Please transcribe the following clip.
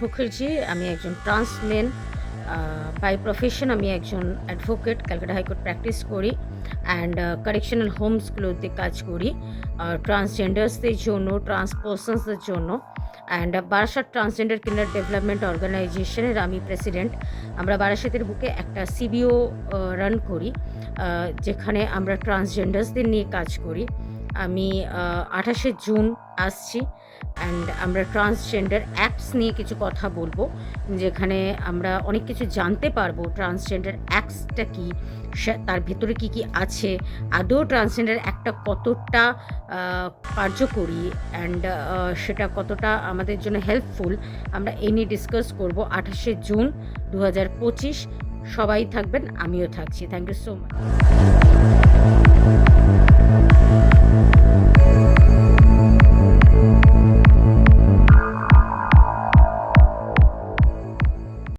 মুখার্জি। আমি একজন trans main. By profession আমি একজন অ্যাডভোকেট। ক্যালকাটা হাইকোর্ট প্র্যাকটিস করি অ্যান্ড কারেকশনাল হোমসগুলোতে কাজ করি ট্রান্সজেন্ডার্সদের জন্য, ট্রান্স পারসনসদের জন্য। And Barasat transgender kinder development অর্গানাইজেশনের আমি প্রেসিডেন্ট। আমরা বারাসাতের বুকে একটা সিবিও রান করি, যেখানে আমরা ট্রান্সজেন্ডার্সদের নিয়ে কাজ করি। আমি ২৮শে জুন আসছি অ্যান্ড আমরা ট্রান্সজেন্ডার অ্যাক্টস নিয়ে কিছু কথা বলবো, যেখানে আমরা অনেক কিছু জানতে পারবো। ট্রান্সজেন্ডার অ্যাক্টসটা কী, তার ভেতরে কী কী আছে, আদৌ ট্রান্সজেন্ডার অ্যাক্টটা কতটা কার্যকরী অ্যান্ড সেটা কতটা আমাদের জন্য হেল্পফুল, আমরা এই নিয়ে ডিসকাস করবো ২৮শে জুন ২০২৫। সবাই থাকবেন, আমিও থাকছি। Thank you so much.